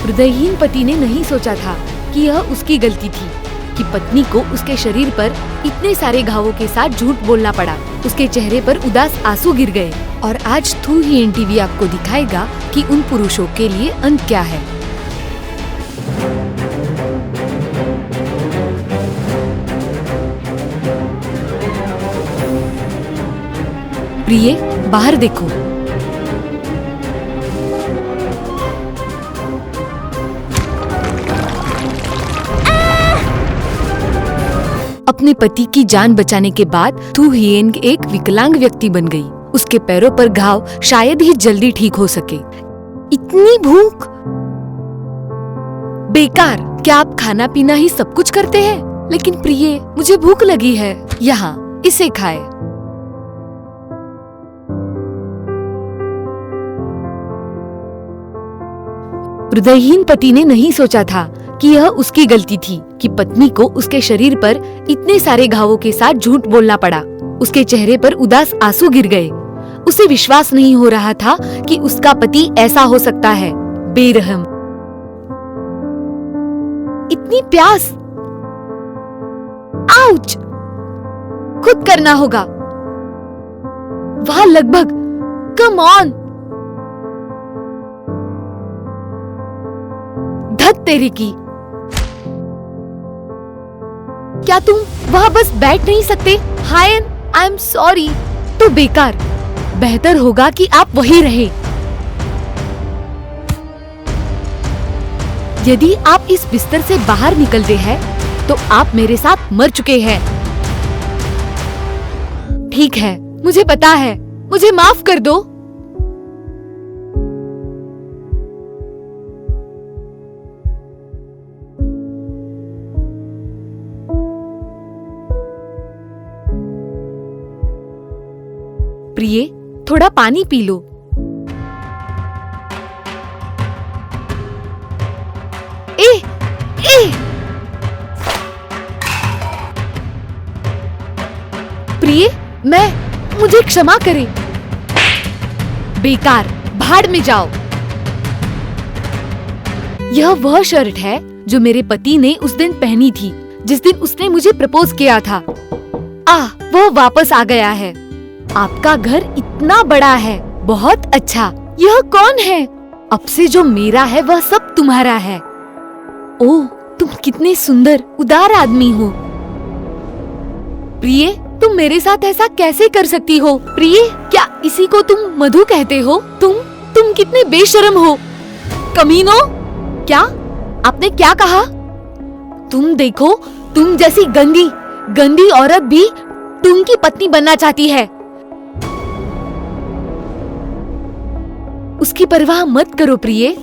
हृदयहीन पति ने नहीं सोचा था कि यह उसकी गलती थी कि पत्नी को उसके शरीर पर इतने सारे घावों के साथ झूठ बोलना पड़ा। उसके चेहरे पर उदास आंसू गिर गए और आज थू ही एनटीवी आपको दिखाएगा कि उन पुरुषों के लिए अंत क्या है। प्रिय, बाहर देखो। अपने पति की जान बचाने के बाद थू हियेन एक विकलांग व्यक्ति बन गई। उसके पैरों पर घाव शायद ही जल्दी ठीक हो सके। इतनी भूख! बेकार! क्या आप खाना पीना ही सब कुछ करते हैं? लेकिन प्रिय, मुझे भूख लगी है। यहाँ, इसे खाए। हृदयहीन पति ने नहीं सोचा था कि यह उसकी गलती थी कि पत्नी को उसके शरीर पर इतने सारे घावों के साथ झूठ बोलना पड़ा। उसके चेहरे पर उदास आंसू गिर गए। उसे विश्वास नहीं हो रहा था कि उसका पति ऐसा हो सकता है, बेरहम। इतनी प्यास! आउच! खुद करना होगा। वह लगभग, कम ऑन! धत तेरी की! क्या तुम वहाँ बस बैठ नहीं सकते? हायन, आई एम सॉरी। तो बेकार। बेहतर होगा कि आप वहीं रहे। यदि आप इस बिस्तर से बाहर निकलते हैं, तो आप मेरे साथ मर चुके हैं। ठीक है, मुझे पता है। मुझे माफ कर दो। प्रिय, थोड़ा पानी पी लो। ए, प्रिय, मुझे क्षमा करें। बेकार, भाड़ में जाओ। यह वह शर्ट है जो मेरे पति ने उस दिन पहनी थी, जिस दिन उसने मुझे प्रपोज किया था। वह वापस आ गया है। आपका घर इतना बड़ा है। बहुत अच्छा। यह कौन है? अब से जो मेरा है वह सब तुम्हारा है। ओह, तुम कितने सुंदर, उदार आदमी हो। प्रिय, तुम मेरे साथ ऐसा कैसे कर सकती हो? प्रिय, क्या इसी को तुम मधु कहते हो? तुम कितने बेशर्म हो। कमीनो! क्या? आपने क्या कहा? तुम देखो, तुम जैसी गंदी औरत भी तुम की पत्नी बनना चाहती है। उसकी परवाह मत करो प्रिय।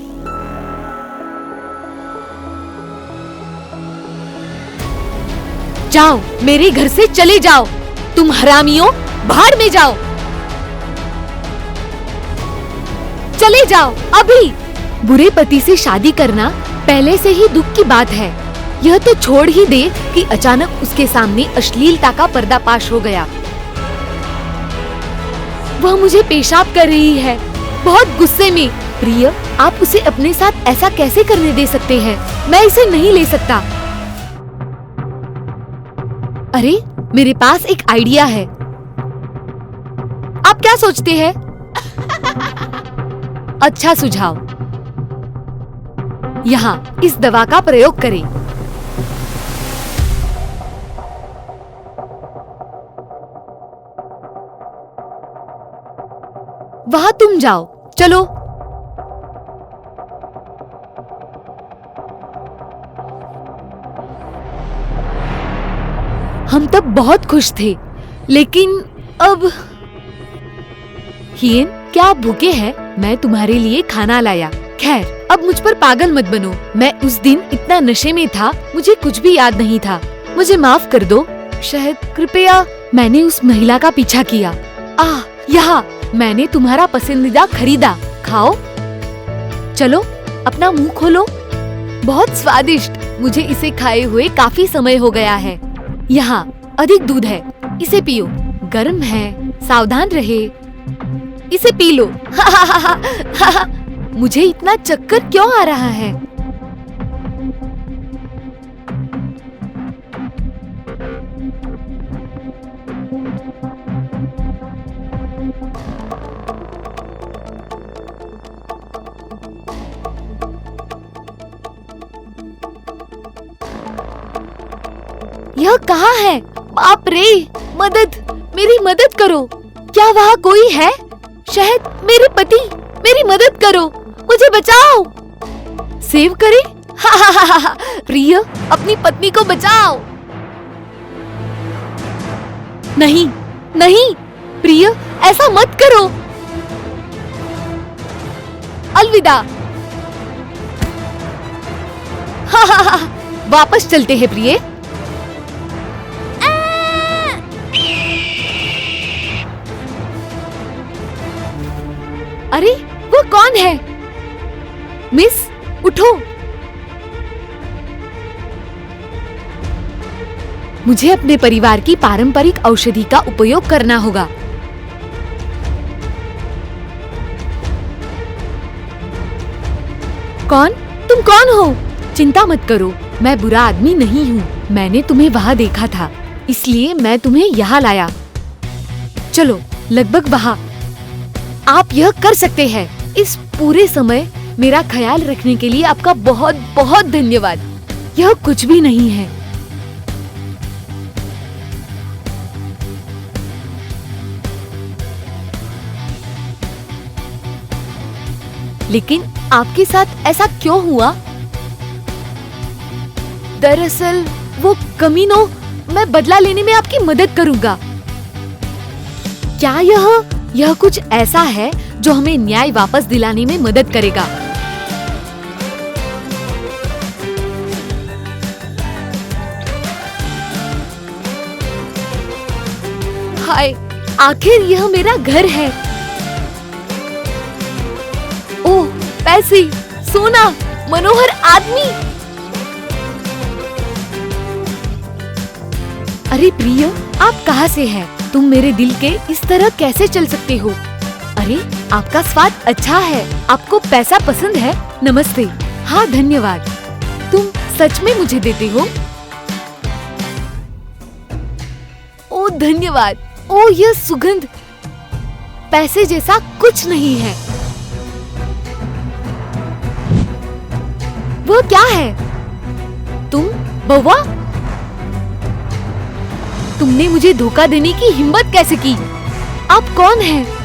जाओ, मेरे घर से चले जाओ। तुम हरामियों, भाड़ में जाओ। चले जाओ अभी। बुरे पति से शादी करना पहले से ही दुख की बात है। यह तो छोड़ ही दे कि अचानक उसके सामने अश्लीलता का पर्दाफाश हो गया। वह मुझे पेशाब कर रही है, बहुत गुस्से में। प्रिय, आप उसे अपने साथ ऐसा कैसे करने दे सकते हैं? मैं इसे नहीं ले सकता। अरे, मेरे पास एक आइडिया है। आप क्या सोचते हैं? अच्छा सुझाव। यहाँ इस दवा का प्रयोग करें। वहाँ तुम जाओ, चलो। हम तब बहुत खुश थे, लेकिन अब। हियेन, क्या आप भूखे हैं? मैं तुम्हारे लिए खाना लाया। खैर, अब मुझ पर पागल मत बनो। मैं उस दिन इतना नशे में था, मुझे कुछ भी याद नहीं था। मुझे माफ कर दो। शायद, कृपया। मैंने उस महिला का पीछा किया। यहाँ मैंने तुम्हारा पसंदीदा खरीदा। खाओ। चलो, अपना मुंह खोलो। बहुत स्वादिष्ट। मुझे इसे खाए हुए काफी समय हो गया है। यहाँ अधिक दूध है, इसे पियो। गर्म है, सावधान रहे। इसे पी लो। मुझे इतना चक्कर क्यों आ रहा है? यह कहाँ है? बाप रे, मदद, मेरी मदद करो। क्या वहाँ कोई है? शहद, मेरे पति, मेरी मदद करो, मुझे बचाओ। सेव करे? हा। प्रिय, अपनी पत्नी को बचाओ। नहीं, नहीं, प्रिय, ऐसा मत करो। अलविदा। हा। वापस चलते हैं प्रिय। अरे, वो कौन है? मिस, उठो। मुझे अपने परिवार की पारंपरिक औषधि का उपयोग करना होगा। कौन? तुम कौन हो? चिंता मत करो, मैं बुरा आदमी नहीं हूँ। मैंने तुम्हें वहाँ देखा था, इसलिए मैं तुम्हें यहाँ लाया। चलो, लगभग वहाँ। आप यह कर सकते हैं। इस पूरे समय मेरा ख्याल रखने के लिए आपका बहुत बहुत धन्यवाद। यह कुछ भी नहीं है। लेकिन आपके साथ ऐसा क्यों हुआ? दरअसल वो कमीनों, मैं बदला लेने में आपकी मदद करूंगा। क्या यह कुछ ऐसा है जो हमें न्याय वापस दिलाने में मदद करेगा? हाय, आखिर यह मेरा घर है। ओह, पैसे, सोना, मनोहर आदमी। अरे प्रिय, आप कहाँ से हैं? तुम मेरे दिल के इस तरह कैसे चल सकते हो? अरे, आपका स्वाद अच्छा है। आपको पैसा पसंद है? नमस्ते। हाँ, धन्यवाद। तुम सच में मुझे देते हो? ओ धन्यवाद। ओ, यह सुगंध पैसे जैसा कुछ नहीं है। वो क्या है? तुम बउआ? तुमने मुझे धोखा देने की हिम्मत कैसे की? आप कौन हैं?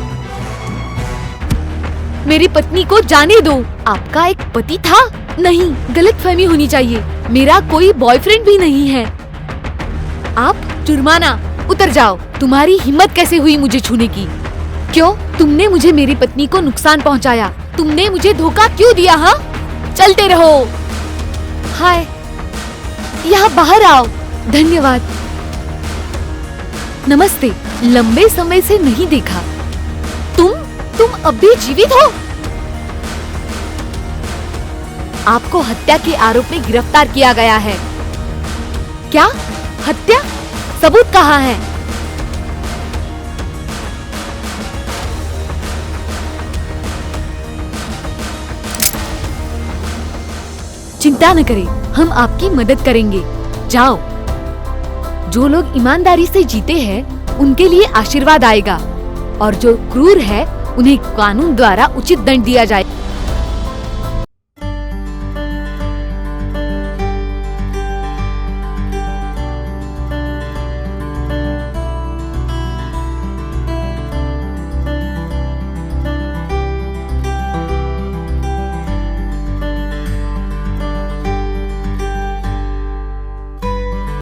मेरी पत्नी को जाने दो। आपका एक पति था? नहीं, गलतफहमी होनी चाहिए। मेरा कोई बॉयफ्रेंड भी नहीं है। आप जुर्माना, उतर जाओ। तुम्हारी हिम्मत कैसे हुई मुझे छूने की? क्यों? तुमने मुझे मेरी पत्नी को नुकसान पहुंचाया। तुमने मुझे धोखा क्यों दिया? हाँ, चलते रहो। हाय, यहाँ बाहर आओ। धन्यवाद। नमस्ते, लंबे समय से नहीं देखा। तुम अब भी जीवित हो? आपको हत्या के आरोप में गिरफ्तार किया गया है। क्या? हत्या? सबूत कहाँ है? चिंता न करें, हम आपकी मदद करेंगे। जाओ। जो लोग ईमानदारी से जीते हैं, उनके लिए आशीर्वाद आएगा, और जो क्रूर है, उन्हें कानून द्वारा उचित दंड दिया जाए।